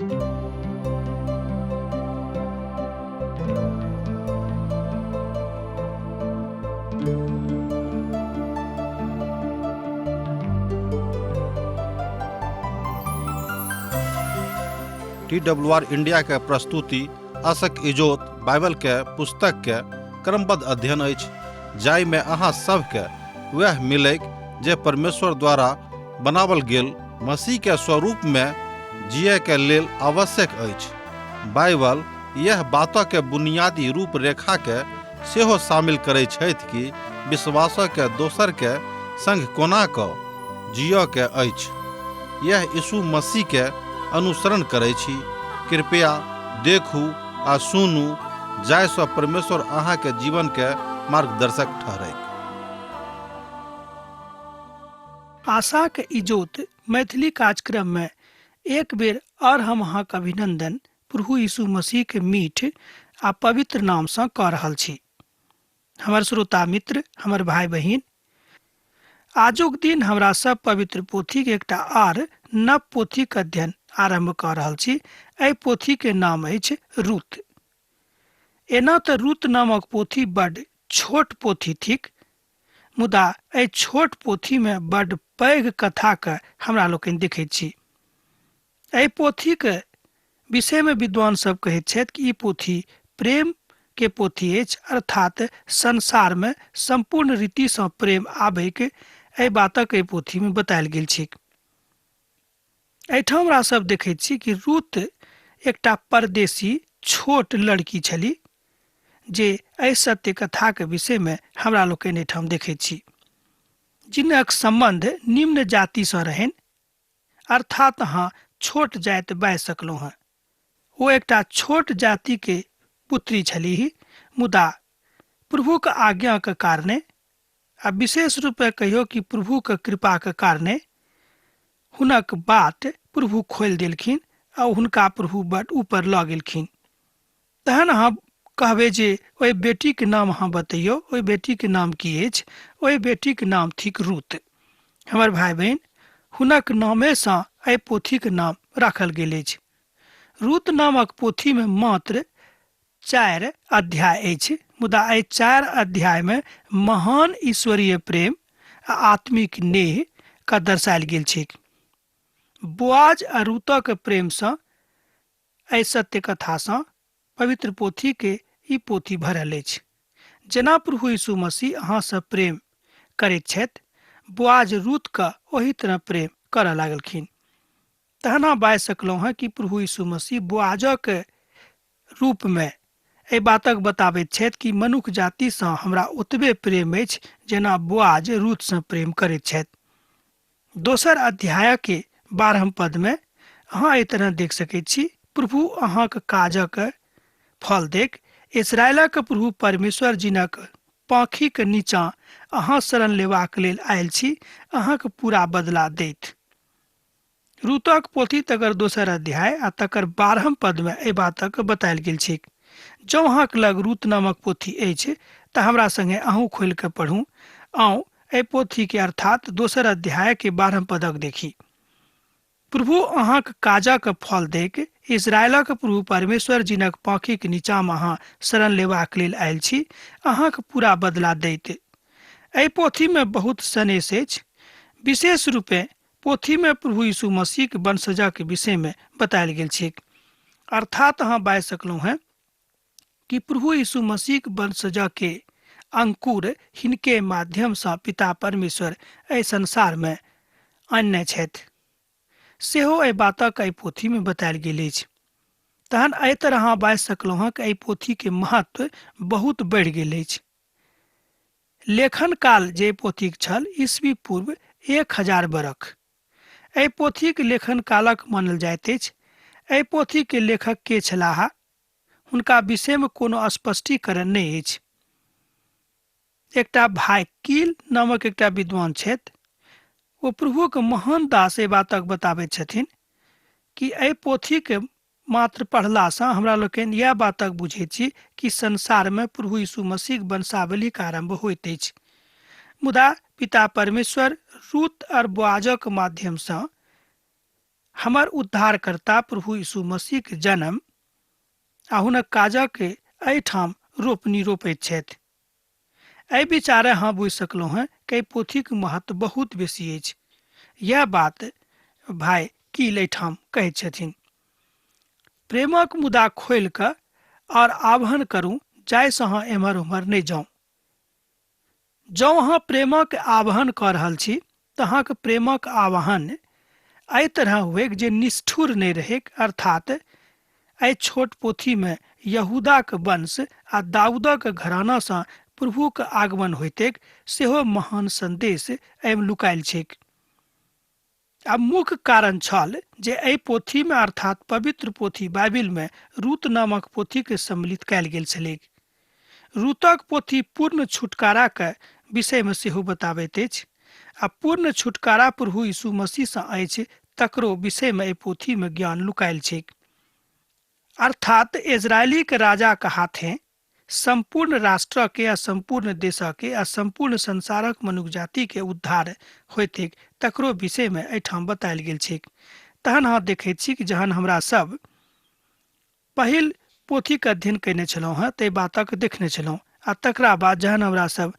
TWR India के प्रस्तुति आशक इजोत बाइबल के पुस्तक के क्रमबद्ध अध्ययन अछि, जाहि में अहाँ सबके वह मिलैक जे परमेश्वर द्वारा बनावल गेल मसीह के स्वरूप में जिये के लेल आवश्यक अछि। बाइबल यह बातों के बुनियादी रूपरेखा के सेहो शामिल करै छथि कि विश्वास के दोसर के संग कोना कऽ जियो के अछि। यह यीशु मसीह के अनुसरण करै छी। कृपया देखू आ सुनू, जाहिसँ परमेश्वर अहाँ के जीवन के मार्गदर्शक ठहरै। आशा के इजोत मैथिली कार्यक्रम में एक बेर और हम अहाँक अभिनंदन प्रभु यीशु मसीह के मीठ आ पवित्र नाम से कऽ रहल छी। हमर श्रोता मित्र, हमर भाई बहिन, आजुक दिन हमरा सब पवित्र पोथी के एकटा आर नव पोथी के अध्ययन आरंभ कऽ रहल छी। एहि पोथी के नाम अछि रूत। एना तऽ रूत नामक पोथी बड्ड छोट पोथी थिक, मुदा एहि छोट पोथी में बड्ड पैघ कथा के हमरा लोकनि देखैत छी। एहि पोथी के विषय में विद्वान सब कहैत छथि कि ई पोथी प्रेम के पोथी अछि, अर्थात संसार में संपूर्ण रीति से प्रेम आबे के एहि बातक एहि पोथी में बतायल गेल छै। एहिठाम हमरा सब देखैत छी कि रूत एकटा परदेशी छोट लड़की छली, जे एहि सत्य कथा के विषय में हमरा लोकनि एहिठाम देखैत छी, जिनक संबंध निम्न जाति से रहनि, अर्थात अहाँ छोट जाति बाजि सकलहुँ हैं। ओ एकटा छोट जाति के पुत्री छलीह, मुदा प्रभु के आज्ञा के कारणे आ विशेष रूप में कहियो कि प्रभु के कृपा के कारणे हुनक बात प्रभु खोलि देलखिन आ हुनका प्रभु बड ऊपर लऽ गेलखिन। तहन अहाँ कहबे जे ओहि बेटी के नाम अहाँ बतैयो, ओहि बेटी के नाम की अछि? ओहि बेटी के नाम थिक रूत। हमर भाई बहन, हुनक नामे सँ एहि पोथी के नाम राखल गेल अछि। रूत नामक पोथी में मात्र 4 अध्याय अछि, मुदा एहि 4 अध्याय में महान ईश्वरीय प्रेम आ आत्मिक नेह का दर्शायल गेल छै। बोआज आ रूतक प्रेम सँ एहि सत्य कथा सँ पवित्र पोथी के ई पोथी भरल अछि। जेना प्रभु यीशु मसीह अहाँ सँ प्रेम करैत छथि, बोआज रूत का ओही तरह प्रेम करऽ लागलखिन। तहन अहाँ बाजि सकलहुँ हैं कि प्रभु यीशु मसीह बोआजक रूप में एहि बातक बताबैत छथि कि मनुष्य जाति सँ हमरा ओतबे प्रेम अछि जेना बोआज रूत सँ प्रेम करैत छथि। दोसर अध्याय के 12 पद में अहाँ एहि तरह देख सकैत छी, प्रभु अहाँक काजक फल देख इस्राएलक प्रभु परमेश्वर जिनक पाँखी के नीचा अहाँ शरण लेबाक लेल आयल छी, अहाँक पूरा बदला देत। रूतक पोथी तकर दोसर अध्याय आ तकर 12 पद में एहि बातक बतायल गेल छै। जँ अहाँक लग रूत नामक पोथी अछि तऽ हमरा संगे अहूँ खोलि कऽ पढ़ू। आउ एहि पोथी के अर्थात दोसर अध्याय के 12 पदक देखी। प्रभु अहाँक काजक फल देख इस्राएलक प्रभु परमेश्वर जिनक पाँखी के नीचा में अहाँ शरण लेबाक लेल आयल छी, अहाँक पूरा बदला दैत। एहि पोथी में बहुत सनेश अछि। विशेष रूपे पोथी में प्रभु यीशु मसीह के वंशजा के विषय में बतायल गेल छै। अर्थात अहाँ बाजि सकलहुँ हैं कि प्रभु यीशु मसीह के वंशजा के अंकुर हिनके माध्यम सँ पिता परमेश्वर एहि संसार में आनने छथि, सेहो एहि बातक एहि पोथी में बतायल गेल अछि। तहन एहि तरह अहाँ बाजि सकलहुँ हैं कि एहि पोथी के महत्व बहुत बढ़ि गेल अछि। लेखन काल जे पोथी छल ईस्वी पूर्व 1000 बरख एहि पोथी के लेखन कालक मानल जाइत अछि। एहि पोथी के लेखक के छलाह, हुनका विषय में कोनो स्पष्टीकरण नहि अछि। एकटा भाई कील नामक एकटा विद्वान छथि। ओ प्रभु के महान दास एहि बातक बताबैत छथिन कि एहि पोथी के मात्र पढ़ला सँ हमरा लोकनि यह बातक बुझैत छी कि संसार में प्रभु यीशु मसीह वंशावली के आरंभ होइत अछि। मुदा पिता परमेश्वर रूत और बोआजक माध्यम सँ हमर उद्धारकर्ता प्रभु यीशु मसीह के जन्म आ हुनक काजक एहिठाम रोपनी रोपैत छथि। एहि विचारे हम बुझि सकलहुँ हेँ कि एहि पोथीक महत्व बहुत बेसी अछि। यह बात भाई कील एहिठाम कहैत छथिन, प्रेमक मुद्दा खोलि कऽ और आह्वान करू जाहिसँ अहाँ एम्हर उम्हर नहि जाउ। जँ अहाँ प्रेमक आह्वान कऽ रहल छी तऽ अहाँके प्रेमक आह्वान एहि तरह हुए जे निष्ठुर नहि रहैक, अर्थात एहि छोट पोथीमे यहूदाक वंश आ दाऊदक घरानासँ प्रभुक आगमन होइतेक सेहो महान संदेश एहिमे लुकायल छैक। आ मुख्य कारण छल जे एहि पोथीमे अर्थात पवित्र पोथी बाइबिलमे रूत नामक पोथीके सम्मिलित कयल गेल छलैक। रूतक पोथी पूर्ण छुटकाराक विषयमे सेहो बताबैत अछि आ पूर्ण छुटकारा प्रभु यीशु मसीहसँ अछि तकरो विषयमे एहि पोथीमे ज्ञान लुकायल छैक। अर्थात इजरायली के राजा के हाथे संपूर्ण राष्ट्र के आ संपूर्ण देश के आ संपूर्ण संसारक मनुष्य जाति के उद्धार होइते तकरो विषय में एहिठाम बतायल गेल छैक। तहन अहाँ देखैत छी कि जहन हमरा सब पहिल पोथी के अध्ययन कयने छलहुँ हेँ ताहि बातक देखने छलहुँ, आ तकरा बाद जहन हमरा सब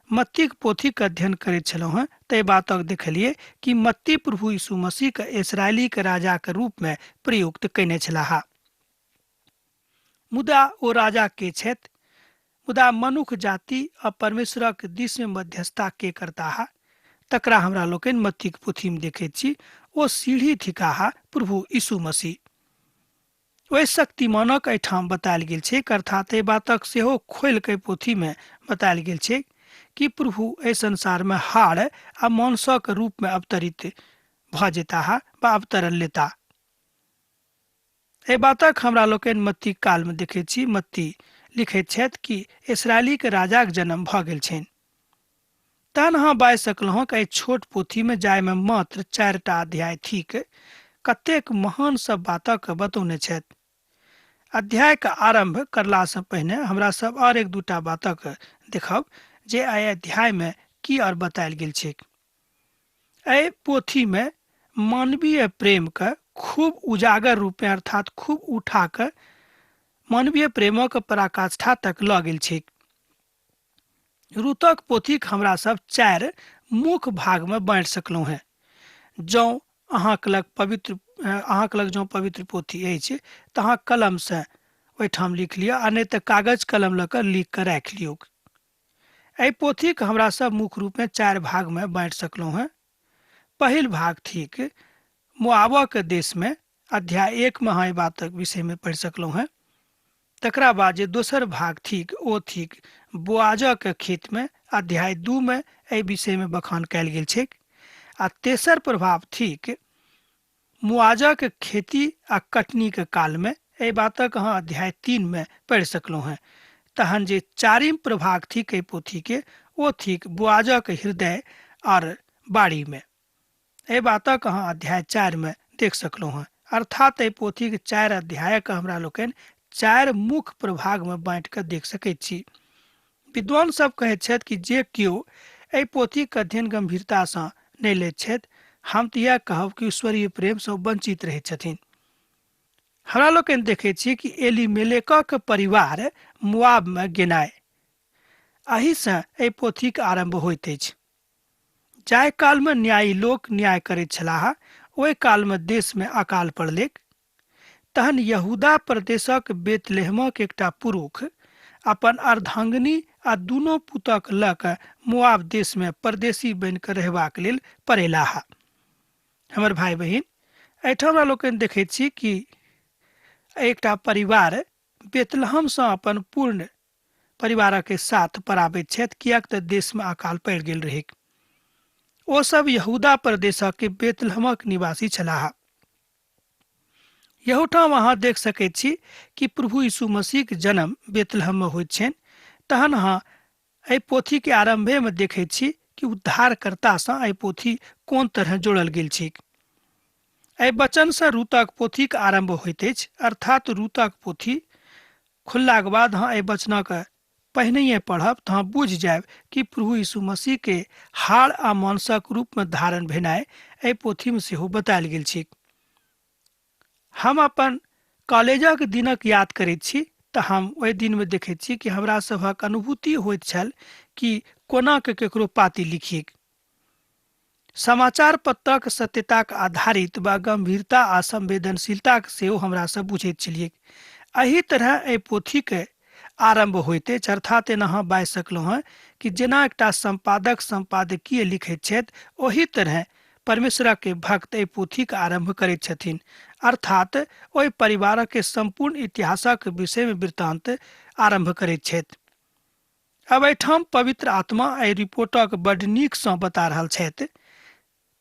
मत्तीक पोथी के अध्ययन करैत छलहुँ हेँ ताहि बातक देखलियै कि मत्ती प्रभु यीशु मसीह के इस्राएली के राजा के रूप में प्रयुक्त कयने छलाह। मुदा ओ राजा के छथि, मुदा मनुख जाति आ परमेश्वरक दिस में मध्यस्थता के करताह तकरा हमरा लोकनि मत्तीक पोथी में देखैत छी। ओ सीढ़ी थिकाहा प्रभु यीशु मसीह ओहि शक्तिमानक एहिठाम बतायल गेल छै, अर्थात एहि बातक सेहो खोलि के पोथी में बतायल गेल छै कि प्रभु एहि संसार में हाड़ आ मांसक रूप में अवतरित भ जेताह वा अवतरण लेता। एहि बातक हमरा लोकनि मत्ती काल में देखैत छी। मत्ती लिखैत छथि कि इस्राएली के राजाक जन्म भ गेल छनि। तहन अहाँ बाजि सकलहुँ कि एहि छोट पोथी में जायमे मात्र 4टा अध्याय थिक कतेक महान सब बातक बतौने छथि। अध्याय के आरंभ करलासँ पहिने हमरा सब और एक दूटा बातक देखब जे एहि अध्याय में की और बतायल गेल छै। एहि पोथी में मानवीय प्रेम के खूब उजागर रूप में अर्थात खूब उठा के मानवीय प्रेमक पराकाष्ठा तक ल गेल छै। रूतक पोथी के हमरा सब 4 मुख्य भाग में बांटि सकलहुँ हैं। जँ अहाँक लग पवित्र पोथी अछि तऽ अहाँ कलम से ओहिठाम लिख लिअ, आ नहि तऽ कागज कलम लऽ कऽ लिख कऽ राखि लियौ। एहि पोथी के हमरा सब मुख्य रूप में 4 भाग में बांटि सकलहुँ हैं। पहिल भाग थिक मोआबक देश में, अध्याय 1 में अहाँ एहि बातक विषय में पढ़ि सकलहुँ हैं। तकरा बाद जे दोसर भाग थिक ओ थिक बोआजक खेत में, अध्याय 2 में एहि विषय में बखान कयल गेल छै। आ तेसर प्रभाव थिक मुआजक खेती आ कटनी के काल में, एहि बातक अहाँ अध्याय 3 में पढ़ि सकलहुँ हैं। तहन जे चारिम प्रभाग थिक एहि पोथी के ओ थिक बोआजक हृदय और बाड़ी में, एहि बातक अहाँ अध्याय 4 में देख सकलहुँ हैं। अर्थात एहि पोथी के 4 अध्याय के हमरा लोकनि 4 मुख्य प्रभाग में बांटि कऽ देख सकैत छी। विद्वान सब कहैत छथि कि जे केओ एहि पोथी के अध्ययन गंभीरतासँ नहि लैत छथि, हम तऽ इएह कहब कि ईश्वरीय प्रेम सँ वंचित रहैत छथिन। हमरा लोकनि देखैत छी कि एलीमेलेकक परिवार मुआब में गेनाइ, एहिसँ एहि पोथी के आरंभ होइत अछि। जाहि काल में न्यायी लोक न्याय करैत छलाह ओहि काल में देश में अकाल पड़लैक। तहन यहूदा प्रदेशक बेतलेहमक एकटा पुरुष अपन अर्धांगिनी आ दुनू पुतक लऽ कऽ मुआब देश में परदेशी बनि कऽ रहबाक लेल परेलाह। हमर भाई बहिन, एहिठाम हमरा लोकनि देखैत छी कि एकटा परिवार बेतलहम सँ अपन पूर्ण परिवारक साथ पराबैत छथि, किएक तऽ देश में अकाल पड़ि गेल रहै। ओ सब यहूदा प्रदेशक बेतलहमक निवासी छलाह। यहूठाम अहाँ देख सकैत छी कि प्रभु यीशु मसीह के जन्म बेतलहम में होइत छनि। तहन अहाँ एहि पोथी के आरंभे में देखैत छी कि उद्धारकर्ता सँ एहि पोथी कोन तरह जोड़ल गेल छै। एहि वचन सँ रूतक पोथी के आरंभ होइत अछि, अर्थात रूतक पोथी खुललाक बाद अहाँ एहि वचनक पहिनहिए पढ़ब तऽ अहाँ बुझि जायब कि प्रभु यीशु मसीह के हाड़ आ मांसक रूप में धारण भेनाइ एहि पोथी में सेहो बतायल गेल छै। हम अपन कॉलेजक दिनक याद करैत छी तऽ हम ओहि दिनमे देखैत छी कि हमरा सभक अनुभूति होइत छल कि कोना के केकरो पाती लिखिए। समाचार पत्रक सत्यताक आधारित वा गंभीरता आ संवेदनशीलता सेहो हमरा सब बुझैत छलियै। एही तरह एहि पोथीके आरंभ होइते अर्थात एना अहाँ बाजि सकलहुँ हेँ कि जेना एकटा संपादक संपादकीय लिखैत छथि ओही तरह परमेश्वरक के भक्त एहि पोथीक आरंभ करैत छथिन, अर्थात ओहि परिवारक के संपूर्ण इतिहासक विषय में वृत्तांत आरंभ करैत छथि। अब एहिठाम पवित्र आत्मा एहि रिपोर्टक बड्ड नीकसँ बता रहल छथि।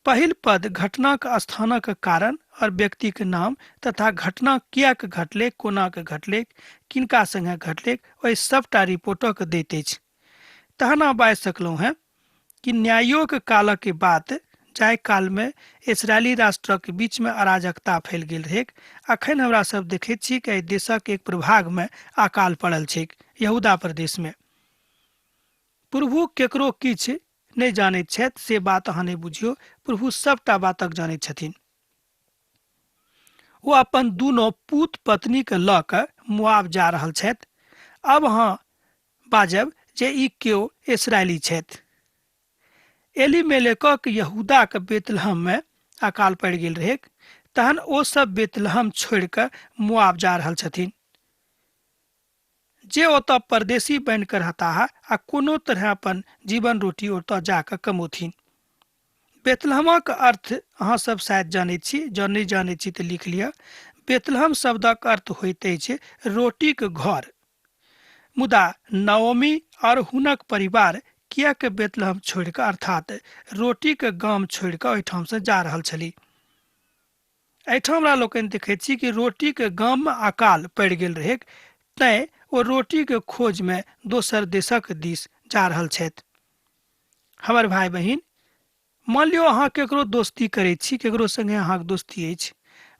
पहिल पद घटनाक स्थानक कारण और व्यक्ति के नाम तथा घटना कियाक घटले, कोना के घटले, किनका संगे घटले, ओहि सबटा रिपोर्टक दैत अछि। तहन अहाँ बाजि सकलहुँ हैं कि न्यायोक कालक के बाद जाहि काल में इसराइली राष्ट्रक बीच में अराजकता फैल गेल रहै, अखन हमरा सब देखैत छी कि देशक एक प्रभाग में अकाल पड़ल छै, यहूदा प्रदेश में। प्रभु केकरो किछ नहीं जानैत छथि से बात अहाँ नहीं बुझियो, प्रभु सबटा बातक जानैत छथिन। वो अपन दुनो पूत पत्नी के लऽ कऽ मुआब जा रहल छथि। अब अहाँ बाजब जे ई केओ इसराइली छथि। एलीमेलेकक यहूदा के बेतलहम में अकाल पड़ि गेल रहै, तहन ओ सब बेतलहम छोड़ि कऽ मुआब जा रहल छथिन। जे ओतऽ परदेशी बन कर रहता आ कोनो तरह अपन जीवन रोटी ओतऽ जाकर कमौथिन। बेतलहमक अर्थ अहाँ सब शायद जानैत छी, जँ नहीं जानैत छी तऽ लिख लिअ। बेतलहम शब्दक अर्थ होइत अछि रोटीक घर। मुदा नओमी और हुनक परिवार कियाक बेतलहम छोड़ि कऽ अर्थात रोटीक गाम छोड़ि कऽ ओहिठाम से जा रहल छली। एहिठाम हमरा लोकनि देखैत छी कि रोटीक गाम में अकाल पड़ि गेल रहै, तैं ओ रोटी के खोज में दोसर देशक दिस जा रहल छथि। हमर भाई बहिन, मान लियो अहाँ केकरो दोस्ती करैत छी, केकरो संगे अहाँक दोस्ती अछि।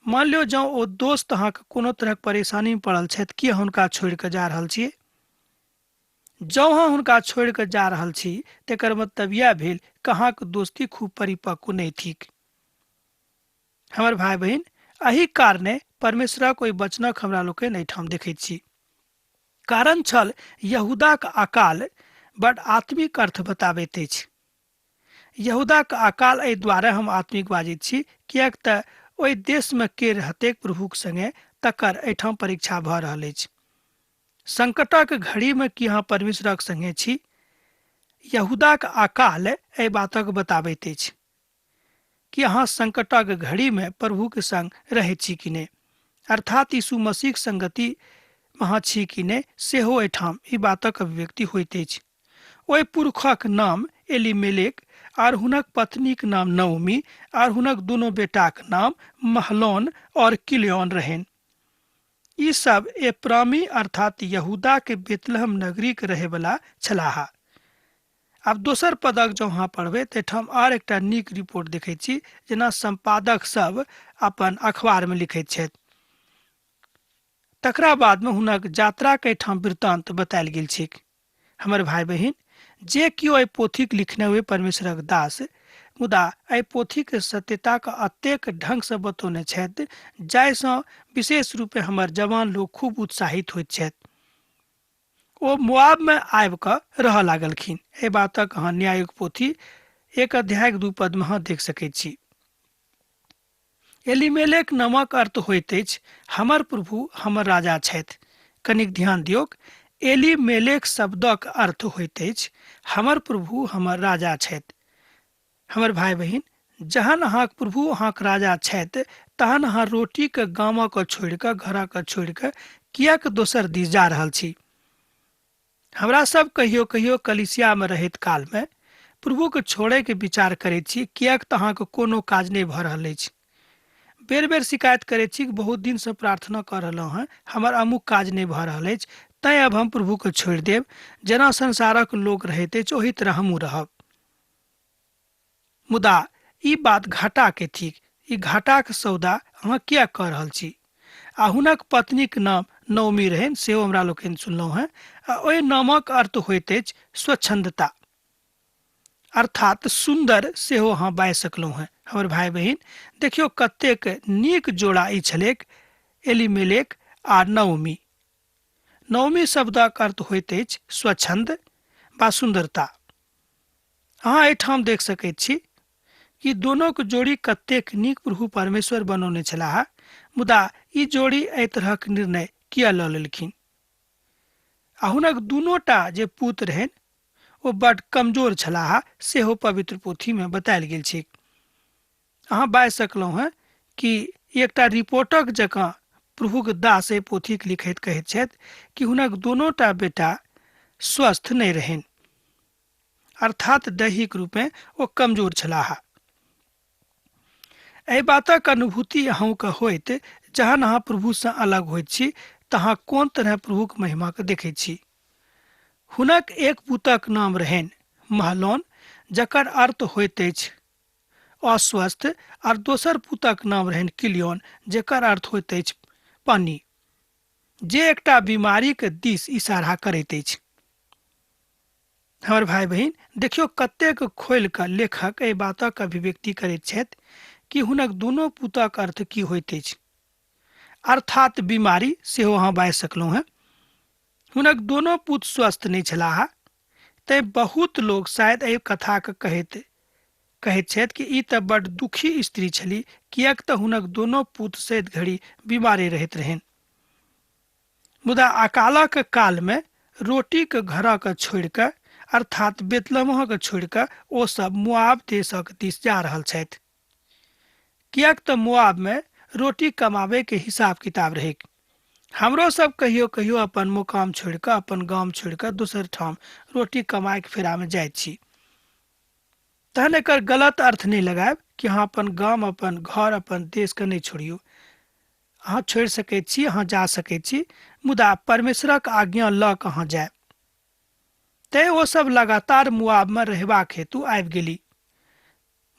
मान लियो जँ ओ दोस्त अहाँके कोनो तरहक परेशानी में पड़ल छथि, कि हुनका छोड़ि कऽ जा रहल छियै। जँ अहाँ हुनका छोड़ि कऽ जा रहल छी तेकर मतलब यह भेल कि अहाँक दोस्ती खूब परिपक्व नहीं थिक। हमर भाई बहिन, एही कारणे परमेश्वरक ओहि वचनक हमरा लोकनि एहिठाम देखैत छी। कारण छल यहूदाक अकाल बड़ आत्मिक अर्थ बताबैत अछि। यहूदाक अकाल एहि दुआरे हम आत्मिक बाजैत छी किएक तऽ ओहि देश में के रहतेक प्रभुक संगे तकर एहिठाम परीक्षा भऽ रहल अछि। संकटक घड़ी में कि अहाँ परमेश्वरक संगे छी। यहूदाक अकाल एहि बातक बताबैत अछि कि अहाँ संकटक घड़ी में प्रभु के संग रहैत छी कि नहि, अर्थात यीशु मसीहक संगति अहाँ छी कि नहि सेहो एहिठाम ई बातक अभिव्यक्ति होइत अछि। ओहि पुरखक नाम एलीमेलेक और हुनक पत्नीक नाम नओमी और हुनक दुनू बेटाक नाम महलोन और किलियोन रहन। ई सब एप्रामी अर्थात यहूदा के बेतलहम नगरी के रहे वाला छलाह। अब दोसर पदक जो अहाँ पढ़बै तऽ एहिठाम और एकटा नीक रिपोर्ट देखैत छी, जेना संपादक सब अपन अखबार में लिखैत छथि। तकरा बाद में हुनक यात्रा के एहिठाम वृत्तांत बतायल गेल छै। हमर भाई बहिन, जे कियो एहि पोथीक लिखने हुए परमेश्वरक दास मुदा एहि पोथीक सत्यताक अतेक ढंग से बतौने छथि जाहिसँ विशेष रूपे हमर जवान लोग खूब उत्साहित होइत छथि। ओ मोआब में आबि कऽ रहऽ लागलखिन। एहि बातक अहाँ न्यायिक पोथी 1 अध्याय 2 पद में अहाँ देख सकैत छी। एलीमेलेक नामक अर्थ होइत अछि हमर प्रभु हमर राजा छथि। कनिक ध्यान दियौक, एलीमेलेक शब्दक अर्थ होइत अछि हमर प्रभु हमर राजा छथि। हमर भाई बहिन, जहन अहाँक प्रभु अहाँक राजा छथि तहन अहाँ रोटी के गामक छोड़ि कऽ, घरक छोड़ि कऽ किएक दोसर दिस जा रहल छी। हमरा सब कहियो कहियो कलिसिया में रहैत काल में प्रभु के छोड़े के विचार करैत छी किएक तऽ अहाँके कोनो काज नहीं भऽ रहल अछि। बेर बेर शिकायत करैत छी कि बहुत दिन से प्रार्थना कर रहलहुँ हैं, हमर अमुक काज नहीं भऽ रहल अछि, तैं अब हम प्रभु के छोड़ि देब। जेना संसारक लोक रहैत अछि ओही तरह हमहूँ रहब। मुदा ई बात घाटा के थिक। ई घाटा के सौदा अहाँ किया कऽ रहल छी। आ हुनक पत्नीक नाम नओमी रहन सेहो हमरा लोकनि सुनलहुँ हैं। आ ओहि नामक अर्थ होइत अछि स्वच्छंदता अर्थात सुंदर सेहो अहाँ बाजि सकलहुँ हैं। हमर भाई बहिन, देखियो कतेक नीक जोड़ा ई छलेक। एलिमेलेक आ नओमी। नओमी शब्दक अर्थ होइत अछि स्वच्छंद वा सुंदरता। अहाँ एहिठाम देख सकैत छी कि दोनोक जोड़ी कतेक नीक प्रभु परमेश्वर बनौने छलाह, मुदा ई जोड़ी एहि तरहक निर्णय किया लऽ लेलखिन। आ हुनक दुनूटा जे पुत्र रहनि ओ बड कमजोर छलाह, सेहो पवित्र पोथी में बतायल गेल छै। अहाँ बाजि सकलहुँ हैं कि एकटा रिपोर्टक जकाँ प्रभुक दास एहि पोथीक लिखैत कहैत छथि कि हुनक दुनूटा बेटा स्वस्थ नहि रहनि, अर्थात दैहिक रूपे ओ कमजोर छलाह। एहि बातक अनुभूति अहूँके होइत जहन अहाँ प्रभुसँ अलग होइत छी तऽ अहाँ कोन तरह प्रभुक महिमाके देखैत छी। हुनक एक पुतक नाम रहनि महलोन, जकर अर्थ होइत अछि अस्वस्थ, और दोसर पुतक नाम रहनि किलियन, जेकर अर्थ होइत अछि पानी, जे एकटा बीमारीके दिस इशारा करैत अछि। हमर भाई बहिन, देखियौ कतेक खोलि कऽ लेखक एहि बातक अभिव्यक्ति करैत छथि कि हुनक दुनू पुतक अर्थ की होइत अछि, अर्थात बीमारी सेहो अहाँ बाजि सकलहुँ हैं। हुनक दोनों पुत्र स्वस्थ नहीं छलाह, तैं बहुत लोग शायद एहि कथाके कहैत छथि कि ई तऽ बड दुखी स्त्री छली, किएक तऽ हुनक दोनों पुत्र सैत घड़ी बीमारे रहैत रहनि। मुदा अकालक काल में रोटीके घरक छोड़ि कऽ, अर्थात बेतलहमक छोड़ि कऽ ओ सब मोआब देशक दिस जा रहल छथि, किएक तऽ मोआब में रोटी कमाबे के हिसाब किताब रहै। हमरो सब कहियो कहियो अपन मुकाम छोड़ि कऽ, अपन गाम छोड़ि कऽ दोसर ठाम रोटी कमाए के फेरा में जाइत छी। तहन एकर गलत अर्थ नहीं लगायब कि अहाँ अपन गाम, अपन घर, अपन देश के नहीं छोड़ियो। अहाँ छोड़ि सकैत छी, अहाँ जा सकैत छी, मुदा परमेश्वरक आज्ञा लऽ कऽ अहाँ जायब। तैं ओ सब लगातार मोआब में रहबाक हेतु आबि गेली।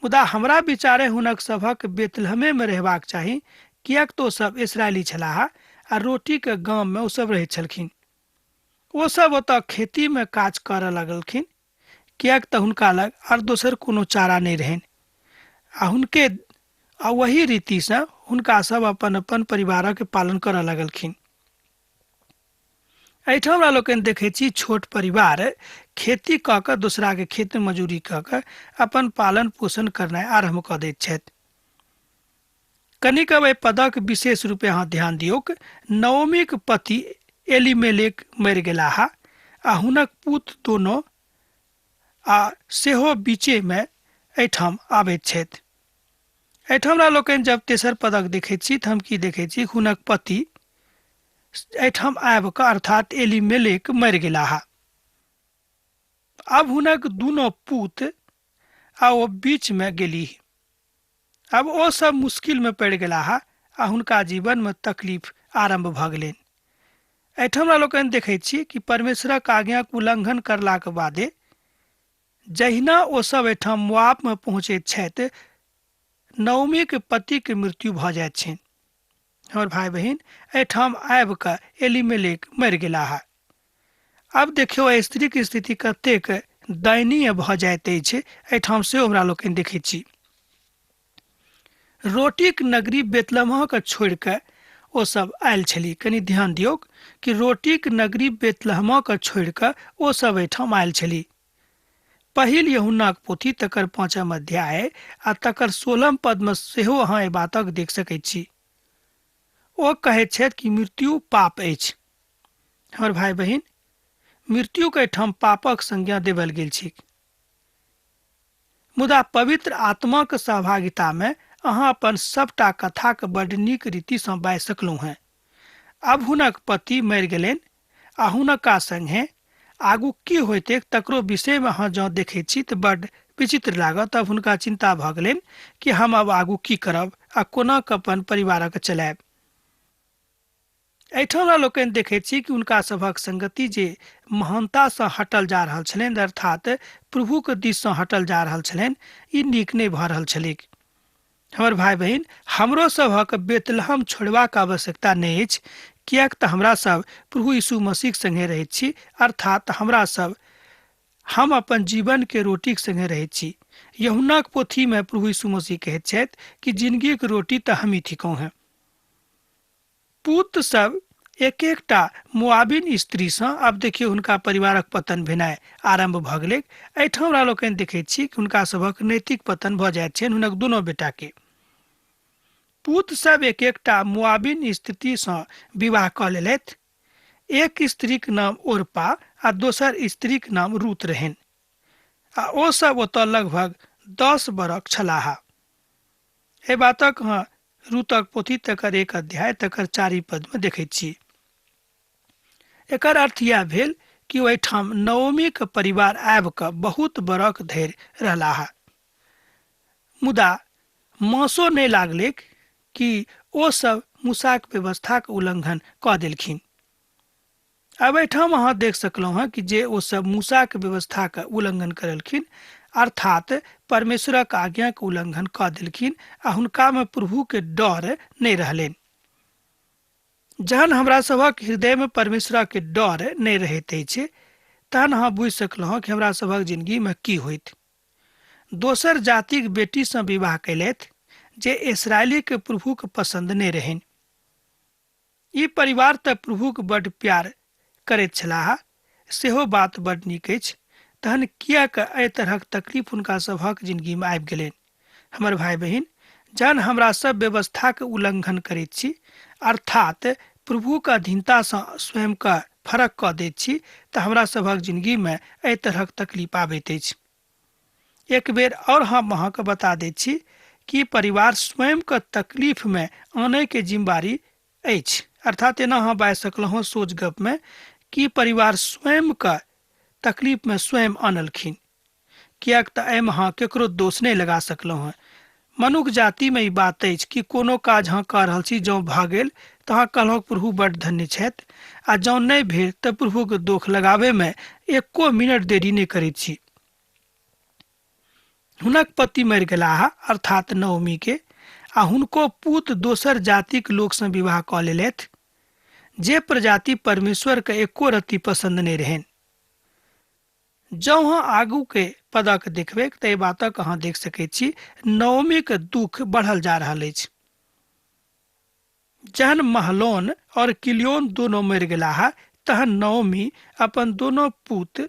मुदा हमरा विचारे हुनक सभक बेतलहमे में रहबाक चाही, किएक तो सब इसराइली छलाह आ रोटी के गाम में ओ सब रहैत छलखिन। ओ सब ओतऽ खेती में काज करऽ लगलखिन, किएक तऽ हुनका लग और दोसर कोनो चारा नहीं रहनि, आ वही रीति से हुनका सब अपन अपन परिवारक पालन करऽ लगलखिन। एहिठाम हमरा लोकनि देखै छी छोट परिवार खेती कऽ कऽ दूसरा के खेत में मजूरी कऽ कऽ अपन पालन पोषण करनाइ आरम्भ कऽ दैत छथि। कनिक एहि पदक विशेष रूपे अहाँ ध्यान दियौक। नओमीक पति एलिमेलेक मरि गेलाह आ हुनक पुत्र दोनों आ सेहो बीचे में एहिठाम आबैत छथि। एहिठाम हमरा लोकनि जब तेसर पदक देखैत छी तऽ हम की देखैत छी, हुनक पति एहिठाम आबि कऽ अर्थात एलिमेलेक मरि गेलाह। अब हुनक दुनू पुत्र आ ओ बीच में गेलीह। अब ओ सब मुश्किल में पड़ि गेलाह आ हुनका जीवन में तकलीफ आरंभ भऽ गेलनि। एहिठाम हमरा लोकनि देखैत छी कि परमेश्वरक आज्ञाक उल्लंघन करलाक बादे जहिना ओ सब एहिठाम मोआब में पहुँचैत छथि, नओमी के पति के मृत्यु भऽ जाइत छनि। हमर भाई बहिन, एहिठाम आबि कऽ एलिमेलेक मरि गेलाह। अब देखियौ एहि स्त्रीक स्थिति कतेक दयनीय भऽ जाइत अछि, एहिठाम से हमरा लोकनि देखैत छी। रोटीक नगरी बेतलहमक छोड़ि कऽ ओ सब आयल छली। कनि ध्यान दियौ कि रोटीक नगरी बेतलहमक छोड़ि कऽ ओ सब एहिठाम आयल छली। पहिल यूहन्नाक पोथी तकर 5 अध्याय आ तकर 16 पद में सेहो अहाँ एहि बातक देख सकैत छी। ओ कहैत छथि कि मृत्यु पाप अछि। हमर भाई बहिन, मृत्यु के एहिठाम पापक संज्ञा देवल गेल छै। मुदा पवित्र आत्माक सहभागिता में अहाँ अपन सबटा कथाक बड नीक रीति सँ बाजि सकलहुँ हैं। अब हुनक पति मरि गेलनि आ हुनका संगे आगू की होइते तकरो विषय में अहाँ जँ देखैत छी तऽ बड विचित्र लागत। अब हुनका चिंता भऽ गेलनि कि हम अब आगू की करब आ कोना कऽ अपन परिवारक चलायब। एहिठाम हमरा लोकनि देखैत छी कि हुनका सभक संगति जे महानता सँ हटल जा रहल छलनि, अर्थात प्रभुक दिस सँ हटल जा रहल छलनि, ई नीक नहि भऽ रहल छलैक। हमर भाई बहिन, हमरो सभक बेतलहम छोड़बाक आवश्यकता नहि अछि, किएक तऽ हमरा सब प्रभु यीशु मसीह संगे रहैत छी, अर्थात हम अपन जीवन के रोटीक संगे रहैत छी। यूहन्नाक पोथी में प्रभु यीशु मसीह कहैत छथि कि जिंदगी के रोटी तऽ हम ही थिकौं हैं। पूत सब एक एकटा मुआबिन स्त्री सँ आब देखियौ हुनका परिवारक पतन भेनाइ आरंभ भऽ गेलै। एहिठाम हमरा लोकनि देखैत छी कि हुनका सभक नैतिक पतन भऽ जाइत छनि हुनक दुनू बेटा के। पूत सब एक एकटा मुआबिन स्त्री सँ विवाह कऽ लेलथि। एक स्त्रीक नाम ओरपा आ दोसर स्त्रीक नाम रूत रहनि आ ओ सब ओतऽ लगभग 10 बरख छलाह। एहि बातक रूतक पोथी तकर 1 अध्याय तकर 4 पद में देखैत छी। एकर अर्थ यह भेल कि ओहिठाम नओमी के परिवार आबि कऽ बहुत बरख धरि रहलाह, मुदा मासो नहि लागलै कि ओ सब मूसाक व्यवस्थाक उल्लंघन कऽ देलखिन। अब एहिठाम अहाँ देख सकलहुँ हैं कि जे ओ सब मूसाक व्यवस्थाक उल्लंघन करलखिन, अर्थात परमेश्वरक आज्ञाक उल्लंघन कऽ देलखिन आ हुनका में प्रभु के डर नहि रहलनि। जहन हमरा सभक हृदय में परमेश्वर के डर नहीं रहैत अछि तहन अहाँ बुझि सकलहुँ कि हमरा सभक जिंदगी में की होइत। दोसर जातिक बेटी सँ विवाह कैलथि जे इस्राएली के प्रभु के पसंद नहीं रहनि। ई परिवार तऽ प्रभु के बड़ प्यार करैत छलाह, सेहो बात बड़ नीक अछि। तहन किएक एहि तरहक तकलीफ हुनका सभक जिंदगी में आबि गेलनि। हमर भाई बहिन, जहन हमरा सब व्यवस्था के उल्लंघन करैत छी अर्थात प्रभु के अधीनता सँ स्वयं के फरक कऽ दैत छी तऽ हमरा सभक जिंदगी में एहि तरहक तकलीफ आबैत अछि। एक बेर और हम अहाँके बता दैत छी कि परिवार स्वयं के तकलीफ में आने के जिम्मेवारी अछि। अर्थात एना अहाँ बाजि सकलहुँ सोच गप में कि परिवार स्वयं के तकलीफ में स्वयं आनलखिन, किएक तऽ एहिमे अहाँ केकरो दोष नहीं लगा सकलहुँ हैं। मनुष्य जाति में ई बात अछि कि कोनो काज अहाँ कऽ रहल छी, जँ भऽ गेल तऽ अहाँ कहलहुँ प्रभु बड्ड धन्य छथि, आ जँ नहीं भेल तऽ प्रभु के दोष लगाबै में एको मिनट देरी नहीं करैत छी। हुनक पति मरि गेलाह अर्थात नओमी के, आ हुनको पूत दोसर जातिक लोक सँ विवाह कऽ लेलथि जे प्रजाति परमेश्वर के एको रत्ती पसंद नहीं रहनि। जँ अहाँ आगू के पदक देखबै तऽ एहि बातक अहाँ देख सकैत छी नओमी के दुख बढ़ल जा रहल अछि। जहन महलोन और किलियोन दोनों मरि गेलाह तहन नओमी अपन दोनों पुत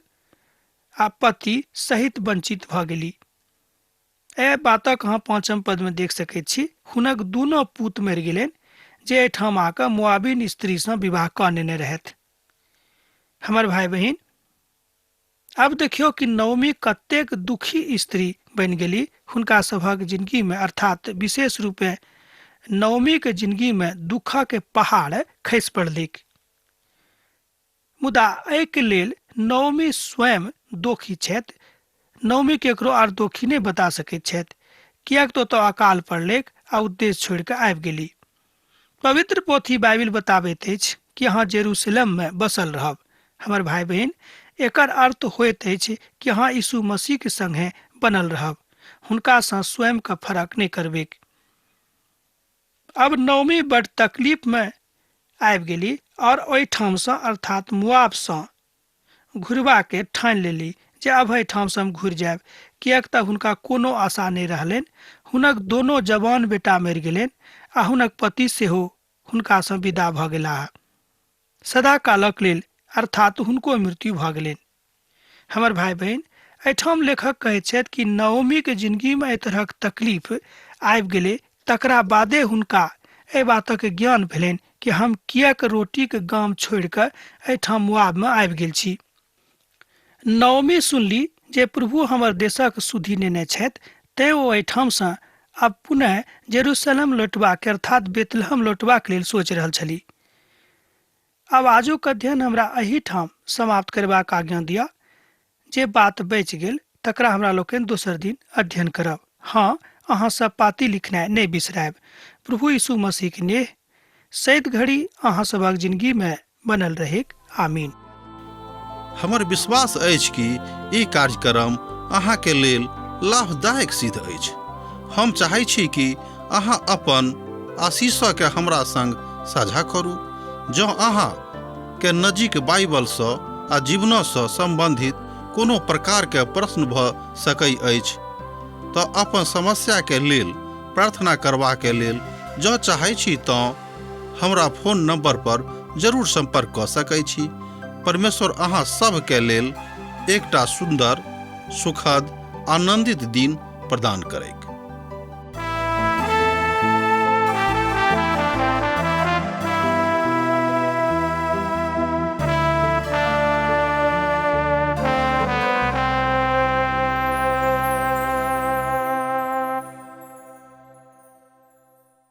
आ पति सहित वंचित भऽ गेली। एहि बातक अहाँ 5 पद में देख सकैत छी हुनक दुनू पुत मरि गेलनि जे एहिठाम आकऽ मुआबिन स्त्री सँ विवाह कऽ नेने रहथि। हमर भाई बहिन, अब देखियो कि नओमी कतेक दुखी स्त्री बनि गेली हुनका सभक जिंदगी में, अर्थात विशेष रूपे नओमी के जिंदगी में दुख के पहाड़ खसि पड़लैक। मुदा एहि के लेल नओमी स्वयं दोषी छथि। नओमी केकरो आर दोषी नहीं बता सकैत छथि, किएक तो अकाल पड़लैक आ उद्देश्य छोड़ि कऽ आबि गेली। पवित्र पोथी बाइबिल बताबैत अछि कि अहाँ जेरूसलम में बसल रहब। हमर भाई बहिन, एकर अर्थ होइत अछि कि अहाँ यीशु मसीह के संगे बनल रहब, हुनका सँ स्वयं का फरक नहीं करबेक। अब नओमी बड़ तकलीफ में आबि गेली और ओहिठाम सँ अर्थात मुआब सँ घुरबा के ठानि लेली जे अब एहिठाम सँ हम घुरि जायब, किएक तऽ हुनका कोनो आशा नहीं रहलनि। हुनक दोनों जवान बेटा मरि गेलनि आ हुनक पति सेहो हुनका सँ विदा भऽ गेलाह सदा कालक लेल, अर्थात हुनको मृत्यु भऽ गेलनि। हमर भाई बहिन, एहिठाम लेखक कहैत छथि कि नओमी के जिंदगी में एहि तरहक तकलीफ आबि गेलै, तकरा बादे हुनका एहि बातक ज्ञान भेलनि कि हम किएक रोटी के गाम छोड़ि कऽ एहिठाम मुआब में आबि गेल छी। नओमी सुनली जे प्रभु हमर देशक सुधि नेने छथि, तेँ ओ एहिठाम सँ आब पुनः जेरूसलम लौटबाक अर्थात बेतलहम लौटबाक लेल सोचि रहल छली। आब आजुक अध्ययन हमरा एहिठाम समाप्त करबाक आज्ञा दिअ। जे बात बचि गेल तकरा हमरा लोकनि दोसर दिन अध्ययन करब। हाँ, अहाँ सब पाती लिखनाइ नहीं बिसरायब। प्रभु यीशु मसीह के नेह सैत घड़ी अहाँ सबक जिंदगी में बनल रहेक। आमीन। हमर विश्वास अछि कि ई कार्यक्रम अहाँ के लेल लाभदायक सिद्ध अछि। हम चाहै छी कि अहाँ अपन आशीषके हमरा संग साझा करू। जँ अहाँ के नजीक बाइबल सँ आ जीवन सँ संबंधित कोनो प्रकार के प्रश्न भऽ सकै अछि तऽ अपन समस्या के लेल प्रार्थना करबा के लेल जँ चाहै छी तऽ हमरा फोन नंबर पर जरूर संपर्क कऽ सकै छी। परमेश्वर अहाँ सबके लेल एकटा सुंदर, सुखद, आनंदित दिन प्रदान करै।